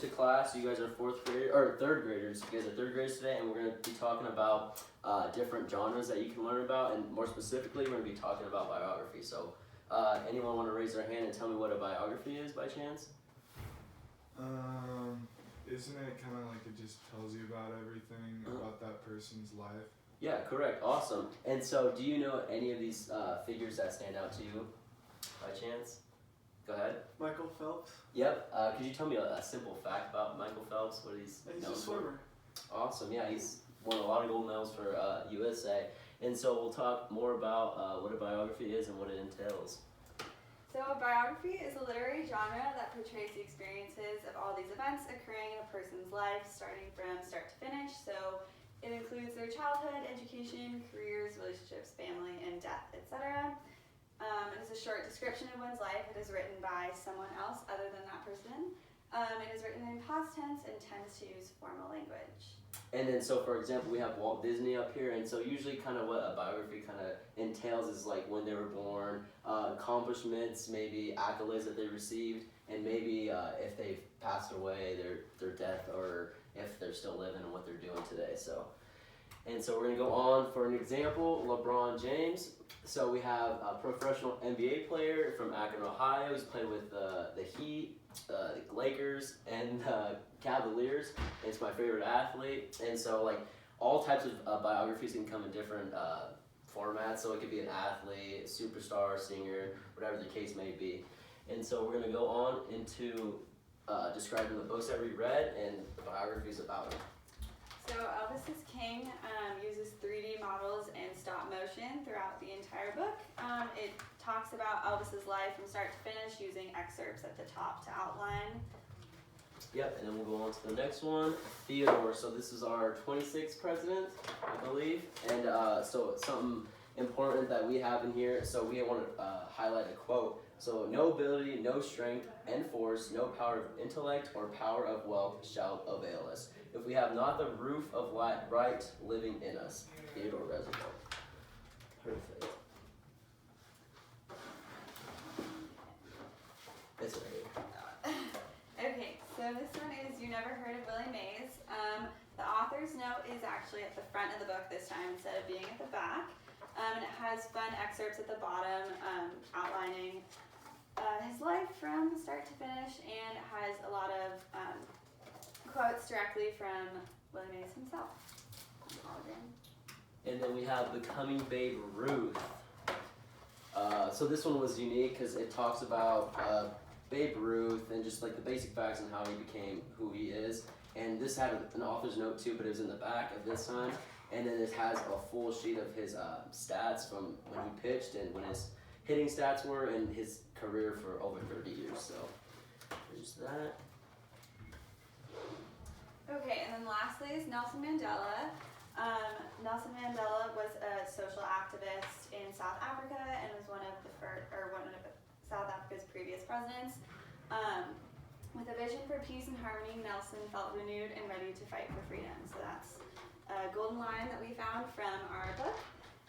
To class, you guys are fourth grade or third graders. You guys are third graders today, and we're going to be talking about different genres that you can learn about, and more specifically, we're going to be talking about biography. So, anyone want to raise their hand and tell me what a biography is by chance? Isn't it kind of like it just tells you about everything about that person's life? Yeah, correct. Awesome. And so, do you know any of these figures that stand out to you by chance? Go ahead. Michael Phelps. Yep. Could you tell me a simple fact about Michael Phelps? What he's known a swimmer. For? Awesome. Yeah, he's won a lot of gold medals for USA. And so we'll talk more about what a biography is and what it entails. So a biography is a literary genre that portrays the experiences of all these events occurring in a person's life, starting from start to finish. So it includes their childhood, education, careers, relationships, family, and death, etc. It is a short description of one's life. It is written by someone else other than that person. It is written in past tense and tends to use formal language. And then, so for example, we have Walt Disney up here, and so usually kind of what a biography kind of entails is like when they were born, accomplishments, maybe accolades that they received, and maybe if they've passed away, their death, or if they're still living and what they're doing today. So, and so we're going to go on for an example, LeBron James. So we have a professional NBA player from Akron, Ohio. He's played with the Heat, the Lakers, and the Cavaliers. It's my favorite athlete. And so like all types of biographies can come in different formats. So it could be an athlete, superstar, singer, whatever the case may be. And so we're going to go on into describing the books that we read and the biographies about them. So Elvis is King uses 3D models and stop motion throughout the entire book. It talks about Elvis's life from start to finish using excerpts at the top to outline. Yep, and then we'll go on to the next one, Theodore. So this is our 26th president, I believe. And so something important that we have in here, so we want to highlight a quote. So, no ability, no strength and force, no power of intellect or power of wealth shall avail us, if we have not the roof of right living in us. Theodore Roosevelt. Perfect. It's right. Okay, so this one is You Never Heard of Willie Mays. The author's note is actually at the front of the book this time instead of being at the back. And it has fun excerpts at the bottom outlining his life from start to finish, and it has a lot of quotes directly from Willie Mays himself. And then we have Becoming Babe Ruth. So this one was unique because it talks about Babe Ruth and just like the basic facts and how he became who he is. And this had an author's note too, but it was in the back of this time. And then it has a full sheet of his stats from when he pitched and when his hitting stats were and his career for over 30 years. So there's that. Okay, and then lastly is Nelson Mandela. Nelson Mandela was a social activist in South Africa and was one of South Africa's previous presidents. With a vision for peace and harmony, Nelson felt renewed and ready to fight for freedom. So that's a golden line that we found from our book.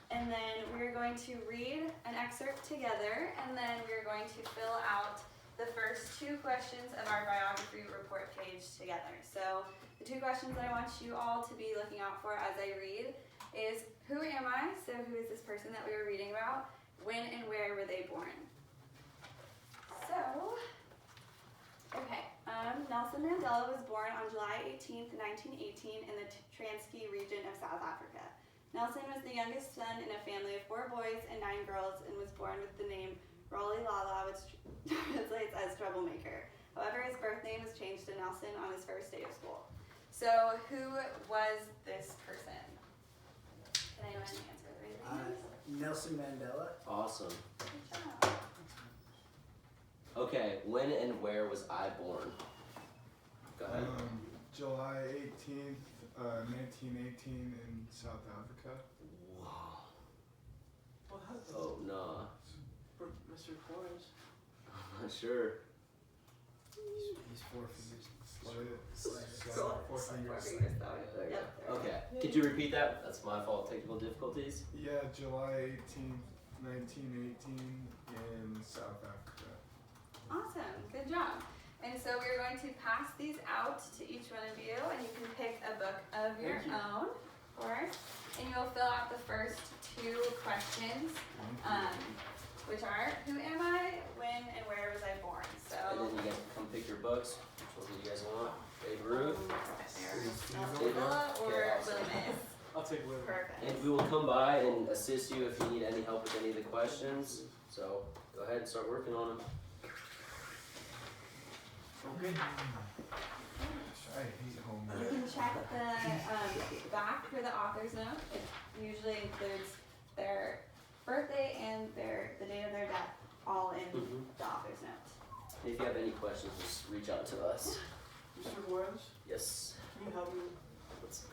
And then we're going to read an excerpt together, and then we're going to fill out the first two questions of our biography report page together. So the two questions that I want you all to be looking out for as I read is, who am I? So who is this person that we were reading about? When and where were they born? So, okay, Nelson Mandela was born on July 18th, 1918 in the Transkei region of South Africa. Nelson was the youngest son in a family of 4 boys and 9 girls and was born with the name Raleigh Lala, which translates as troublemaker. However, his birth name was changed to Nelson on his first day of school. So, who was this person? Can anyone answer the reason? Nelson Mandela. Awesome. Good job. Okay, when and where was I born? Go ahead. July 18th, 1918 in South Africa. Wow. What happened? Oh, no. Mr. Flores. I'm not sure. He's 4 fingers. Four fingers. There you Yep. go. Okay. Could you repeat that? That's my fault. Technical difficulties. Yeah, July 18th, 1918 in South Africa. Awesome, good job. And so we're going to pass these out to each one of you, and you can pick a book of your Thank you. own, of course. And you will fill out the first 2 questions, which are, who am I, when, and where was I born? And So, then you guys can come pick your books. Which ones do you guys want? Babe Ruth. Villa or Okay, awesome. Willie Mays? I'll take Willie. Perfect. And we will come by and assist you if you need any help with any of the questions. So go ahead and start working on them. Okay. I hate You homework. can check the back for the author's note. It usually includes their birthday and the date of their death, all in Mhm. the author's note. If you have any questions, just reach out to us. Mr. Juarez, Yes. can you help me with